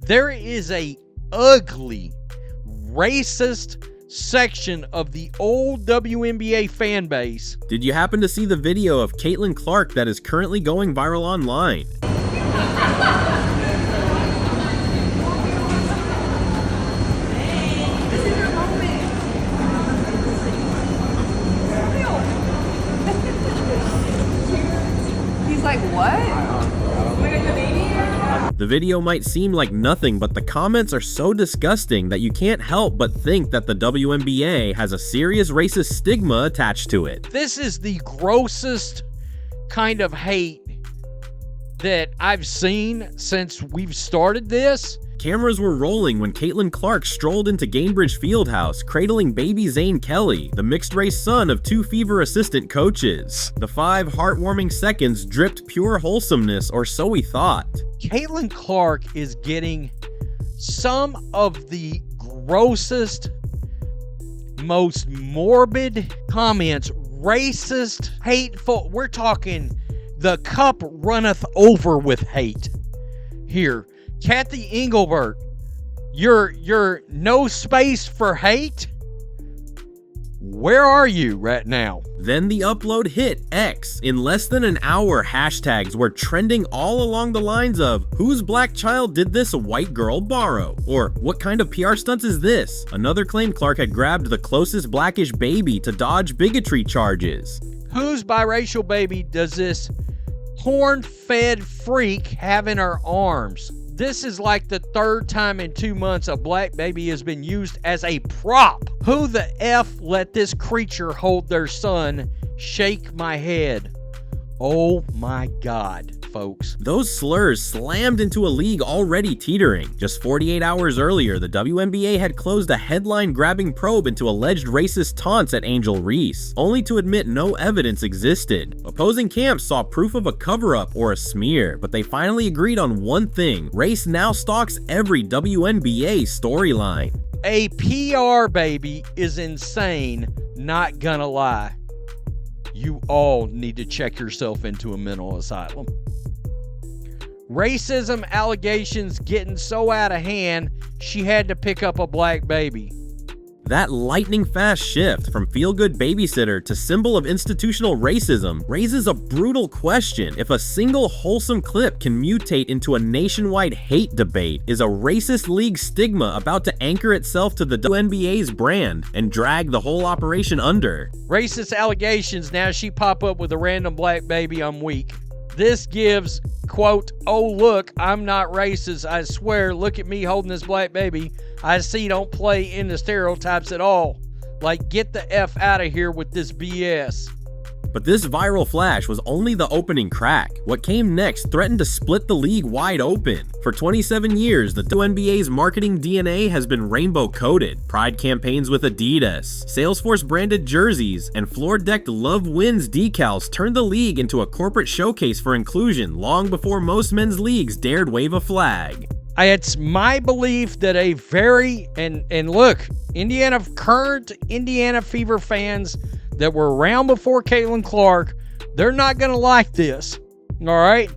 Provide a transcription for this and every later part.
there is a ugly, racist section of the old WNBA fan base. Did you happen to see the video of Caitlin Clark that is currently going viral online? He's like, what? The video might seem like nothing, but the comments are so disgusting that you can't help but think that the WNBA has a serious racist stigma attached to it. This is the grossest kind of hate that I've seen since we've started this. Cameras were rolling when Caitlin Clark strolled into Gainbridge Fieldhouse, cradling baby Zayn Kelly, the mixed-race son of 2 Fever assistant coaches. The 5 heartwarming seconds dripped pure wholesomeness, or so we thought. Caitlin Clark is getting some of the grossest, most morbid comments, racist, hateful. We're talking the cup runneth over with hate here. Kathy Engelbert, you're no space for hate? Where are you right now? Then the upload hit X. In less than an hour, hashtags were trending all along the lines of, whose black child did this white girl borrow? Or, what kind of PR stunts is this? Another claimed Clark had grabbed the closest Blackish baby to dodge bigotry charges. Whose biracial baby does this corn-fed freak have in her arms? This is like the 3rd time in 2 months a black baby has been used as a prop. Who the F let this creature hold their son? Shake my head. Oh my God, folks. Those slurs slammed into a league already teetering. Just 48 hours earlier, the WNBA had closed a headline-grabbing probe into alleged racist taunts at Angel Reese, only to admit no evidence existed. Opposing camps saw proof of a cover-up or a smear, but they finally agreed on one thing: race now stalks every WNBA storyline. A PR baby is insane, not gonna lie. You all need to check yourself into a mental asylum. Racism allegations getting so out of hand, she had to pick up a black baby. That lightning-fast shift from feel-good babysitter to symbol of institutional racism raises a brutal question. If a single wholesome clip can mutate into a nationwide hate debate, is a racist league stigma about to anchor itself to the WNBA's brand and drag the whole operation under? Racist allegations, now she pop up with a random black baby, I'm weak. This gives, quote, oh look, I'm not racist, I swear, look at me holding this black baby. I see don't play into stereotypes at all. Like, get the F out of here with this BS. But this viral flash was only the opening crack. What came next threatened to split the league wide open. For 27 years, the WNBA's marketing DNA has been rainbow-coated. Pride campaigns with Adidas, Salesforce-branded jerseys, and floor-decked Love Wins decals turned the league into a corporate showcase for inclusion long before most men's leagues dared wave a flag. It's my belief that a very, and look, current Indiana Fever fans that were around before Caitlin Clark, they're not going to like this, all right?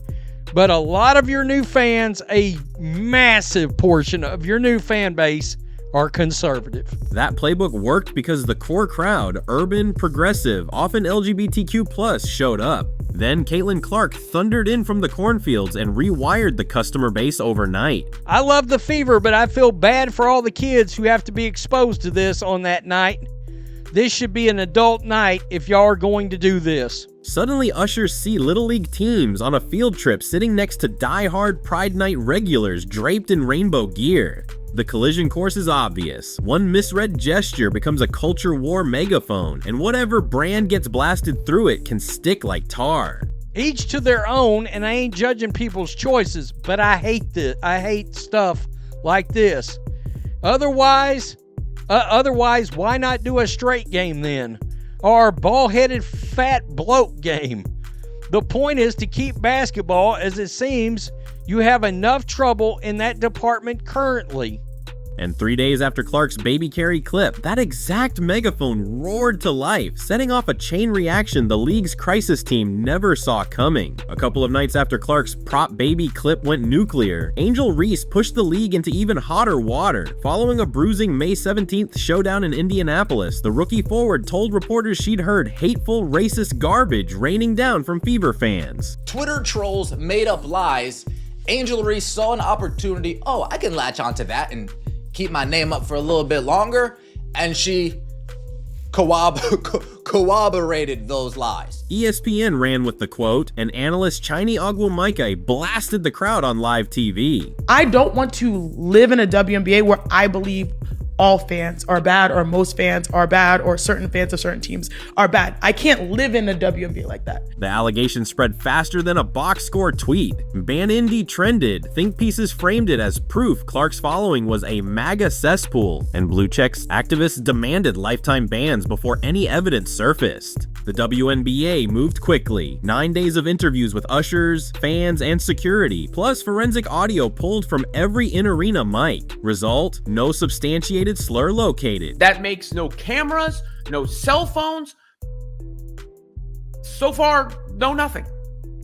But a lot of your new fans, a massive portion of your new fan base, are conservative. That playbook worked because the core crowd, urban, progressive, often LGBTQ+, showed up. Then Caitlin Clark thundered in from the cornfields and rewired the customer base overnight. I love the Fever, but I feel bad for all the kids who have to be exposed to this on that night. This should be an adult night if y'all are going to do this. Suddenly, ushers see Little League teams on a field trip sitting next to die-hard Pride Night regulars draped in rainbow gear. The collision course is obvious. One misread gesture becomes a culture war megaphone, and whatever brand gets blasted through it can stick like tar. Each to their own, and I ain't judging people's choices, but I hate this. I hate stuff like this. Otherwise, why not do a straight game then? Or a ball-headed fat bloke game? The point is to keep basketball, as it seems you have enough trouble in that department currently. And 3 days after Clark's baby carry clip, that exact megaphone roared to life, setting off a chain reaction the league's crisis team never saw coming. A couple of nights after Clark's prop baby clip went nuclear, Angel Reese pushed the league into even hotter water. Following a bruising May 17th showdown in Indianapolis, the rookie forward told reporters she'd heard hateful, racist garbage raining down from Fever fans. Twitter trolls made up lies. Angel Reese saw an opportunity. Oh, I can latch onto that and keep my name up for a little bit longer. And she corroborated those lies. ESPN ran with the quote, and analyst Chini Ogwumike blasted the crowd on live TV. I don't want to live in a WNBA where I believe all fans are bad, or most fans are bad, or certain fans of certain teams are bad. I can't live in a WNBA like that. The allegation spread faster than a box score tweet. Ban Indy trended. Think pieces framed it as proof Clark's following was a MAGA cesspool, and Blue Checks activists demanded lifetime bans before any evidence surfaced. The WNBA moved quickly. 9 days of interviews with ushers, fans, and security, plus forensic audio pulled from every in-arena mic. Result, no substantiated slur located. That makes no cameras, no cell phones. So far, no nothing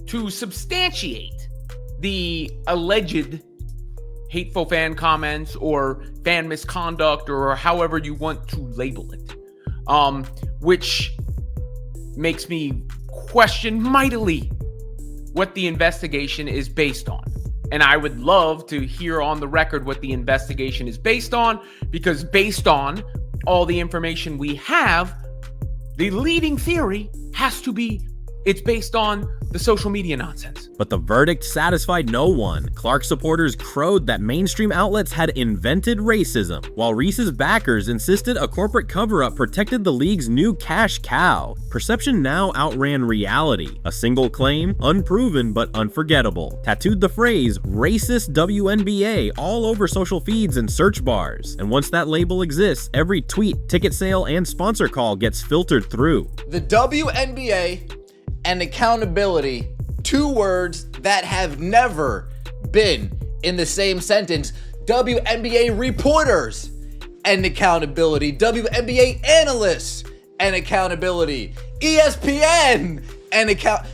to substantiate the alleged hateful fan comments or fan misconduct, or however you want to label it, which makes me question mightily what the investigation is based on. And I would love to hear on the record what the investigation is based on, because based on all the information we have, the leading theory has to be it's based on the social media nonsense. But the verdict satisfied no one. Clark supporters crowed that mainstream outlets had invented racism, while Reese's backers insisted a corporate cover-up protected the league's new cash cow. Perception now outran reality. A single claim, unproven but unforgettable, tattooed the phrase "racist WNBA" all over social feeds and search bars. And once that label exists, every tweet, ticket sale, and sponsor call gets filtered through. The WNBA and accountability, two words that have never been in the same sentence. WNBA reporters and accountability, WNBA analysts and accountability, ESPN and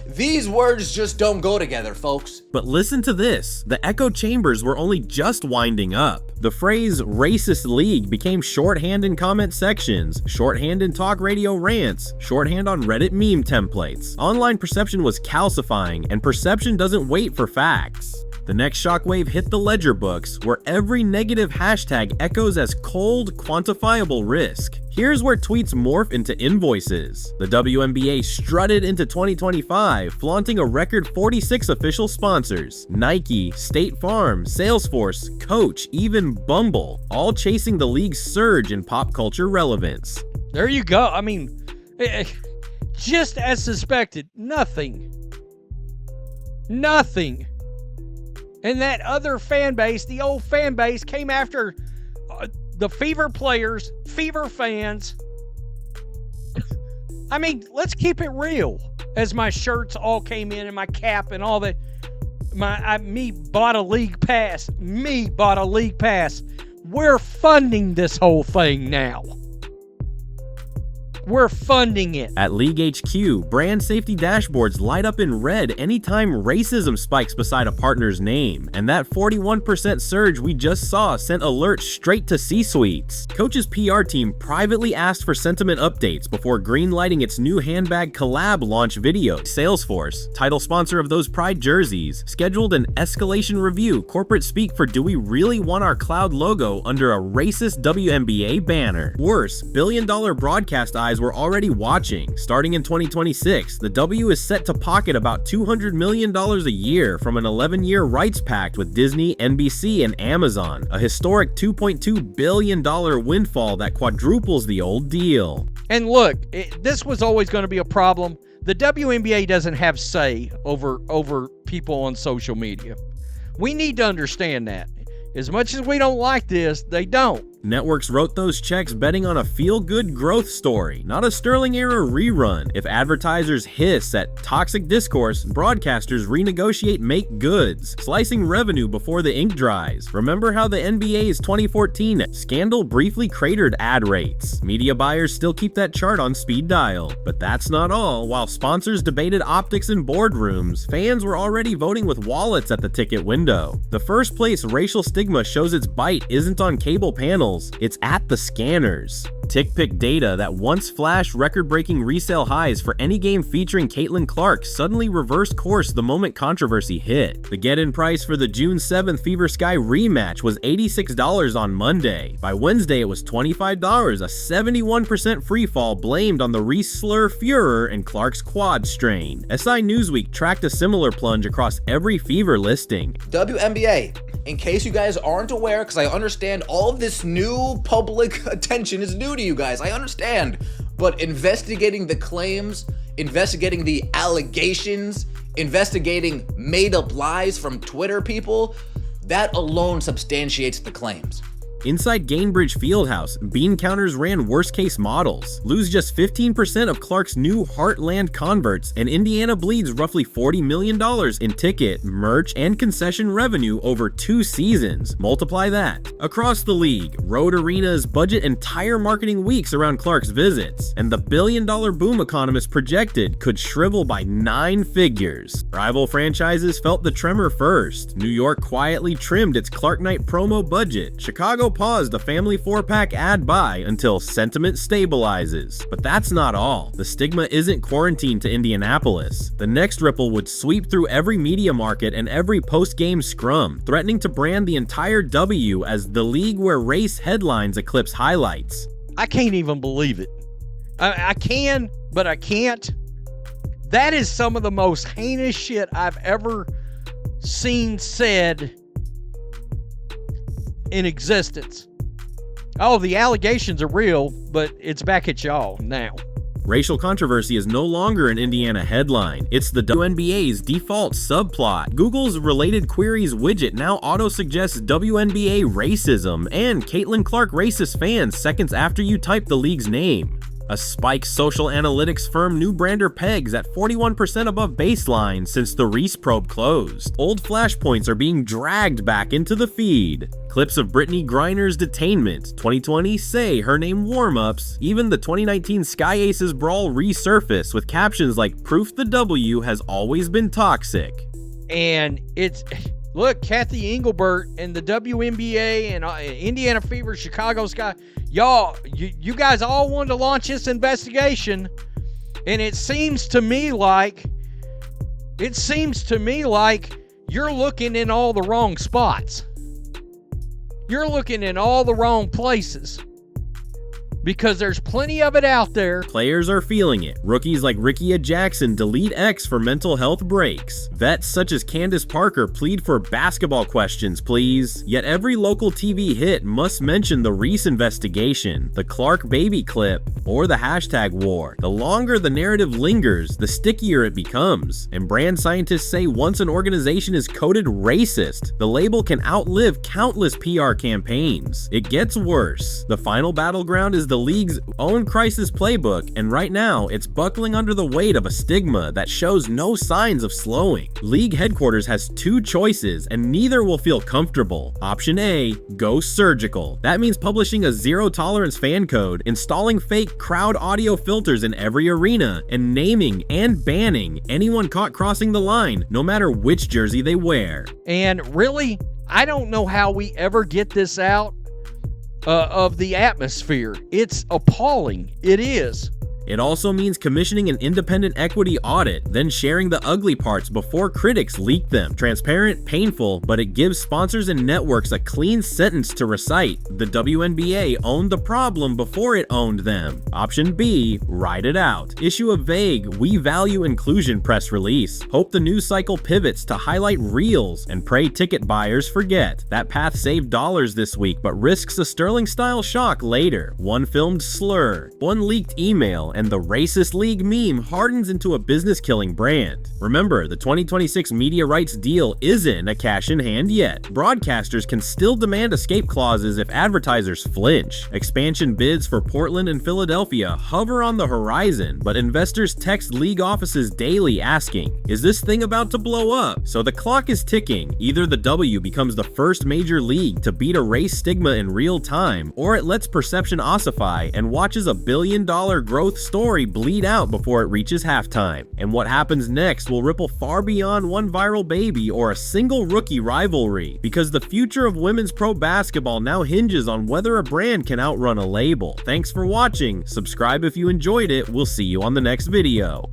these words just don't go together, folks. But listen to this. The echo chambers were only just winding up. The phrase racist league became shorthand in comment sections, shorthand in talk radio rants, shorthand on Reddit meme templates. Online perception was calcifying, and perception doesn't wait for facts. The next shockwave hit the ledger books, where every negative hashtag echoes as cold, quantifiable risk. Here's where tweets morph into invoices. The WNBA strutted into 2025, flaunting a record 46 official sponsors: Nike, State Farm, Salesforce, Coach, even Bumble, all chasing the league's surge in pop culture relevance. There you go. I mean, just as suspected, nothing. And that other fan base, the old fan base, came after the Fever players, Fever fans. I mean, let's keep it real. As my shirts all came in and my cap and all that, me bought a league pass. We're funding this whole thing now. We're funding it. At League HQ, brand safety dashboards light up in red anytime racism spikes beside a partner's name, and that 41% surge we just saw sent alerts straight to C-suites. Coach's PR team privately asked for sentiment updates before greenlighting its new handbag collab launch video. Salesforce, title sponsor of those Pride jerseys, scheduled an escalation review corporate speak for "Do we really want our cloud logo under a racist WNBA banner?" Worse, billion-dollar broadcast eyes were already watching. Starting in 2026, the W is set to pocket about $200 million a year from an 11-year rights pact with Disney, NBC, and Amazon, a historic $2.2 billion windfall that quadruples the old deal. And look, this was always going to be a problem. The WNBA doesn't have say over people on social media. We need to understand that. As much as we don't like this, they don't. Networks wrote those checks betting on a feel-good growth story, not a Sterling-era rerun. If advertisers hiss at toxic discourse, broadcasters renegotiate make goods, slicing revenue before the ink dries. Remember how the NBA's 2014 scandal briefly cratered ad rates. Media buyers still keep that chart on speed dial. But that's not all. While sponsors debated optics in boardrooms, fans were already voting with wallets at the ticket window. The first place racial stigma shows its bite isn't on cable panels, it's at the scanners. TickPick data that once flashed record-breaking resale highs for any game featuring Caitlin Clark suddenly reversed course the moment controversy hit. The get-in price for the June 7th Fever Sky rematch was $86 on Monday. By Wednesday, it was $25, a 71% free fall blamed on the Reese slur furor and Clark's quad strain. SI Newsweek tracked a similar plunge across every Fever listing. WNBA, in case you guys aren't aware, because I understand all of this new public attention is new to you guys, I understand, but investigating the claims, investigating the allegations, investigating made-up lies from Twitter people, that alone substantiates the claims. Inside Gainbridge Fieldhouse, bean counters ran worst-case models, lose just 15% of Clark's new Heartland converts, and Indiana bleeds roughly $40 million in ticket, merch, and concession revenue over 2 seasons. Multiply that. Across the league, road arenas budget entire marketing weeks around Clark's visits, and the billion-dollar boom economists projected could shrivel by 9 figures. Rival franchises felt the tremor first. New York quietly trimmed its Clark Night promo budget. Chicago paused a family 4-pack ad buy until sentiment stabilizes. But that's not all. The stigma isn't quarantined to Indianapolis. The next ripple would sweep through every media market and every post-game scrum, threatening to brand the entire W as the league where race headlines eclipse highlights. I can't even believe it. I can, but I can't. That is some of the most heinous shit I've ever seen said in existence. Oh, the allegations are real, but it's back at y'all now. Racial controversy is no longer an Indiana headline. It's the WNBA's default subplot. Google's related queries widget now auto-suggests WNBA racism and Caitlin Clark racist fans seconds after you type the league's name. A Spike social analytics firm new brander pegs at 41% above baseline since the Reese probe closed. Old flashpoints are being dragged back into the feed. Clips of Brittany Griner's detainment, 2020 say her name warm-ups, even the 2019 Sky Aces brawl resurface with captions like proof the W has always been toxic. And it's, look, Kathy Engelbert and the WNBA and Indiana Fever, Chicago Sky, y'all, you guys all wanted to launch this investigation, and it seems to me like you're looking in all the wrong spots. You're looking in all the wrong places. Because there's plenty of it out there. Players are feeling it. Rookies like Rickia Jackson delete X for mental health breaks. Vets such as Candace Parker plead for basketball questions, please. Yet every local TV hit must mention the Reese investigation, the Clark baby clip, or the hashtag war. The longer the narrative lingers, the stickier it becomes. And brand scientists say once an organization is coded racist, the label can outlive countless PR campaigns. It gets worse. The final battleground is the league's own crisis playbook, and right now it's buckling under the weight of a stigma that shows no signs of slowing. League headquarters has 2 choices, and neither will feel comfortable. Option A, go surgical. That means publishing a zero-tolerance fan code, installing fake crowd audio filters in every arena, and naming and banning anyone caught crossing the line, no matter which jersey they wear. And really, I don't know how we ever get this out of the atmosphere. It's appalling. It is. It also means commissioning an independent equity audit, then sharing the ugly parts before critics leak them. Transparent, painful, but it gives sponsors and networks a clean sentence to recite. The WNBA owned the problem before it owned them. Option B, ride it out. Issue a vague, we value inclusion press release. Hope the news cycle pivots to highlight reels, and pray ticket buyers forget. That path saved dollars this week, but risks a Sterling-style shock later. One filmed slur, one leaked email, email, and the Racist League meme hardens into a business-killing brand. Remember, the 2026 media rights deal isn't a cash in hand yet. Broadcasters can still demand escape clauses if advertisers flinch. Expansion bids for Portland and Philadelphia hover on the horizon, but investors text league offices daily asking, is this thing about to blow up? So the clock is ticking. Either the W becomes the first major league to beat a race stigma in real time, or it lets perception ossify and watches a billion-dollar growth story bleed out before it reaches halftime. And what happens next will ripple far beyond one viral baby or a single rookie rivalry, because the future of women's pro basketball now hinges on whether a brand can outrun a label. Thanks for watching. Subscribe if you enjoyed it. We'll see you on the next video.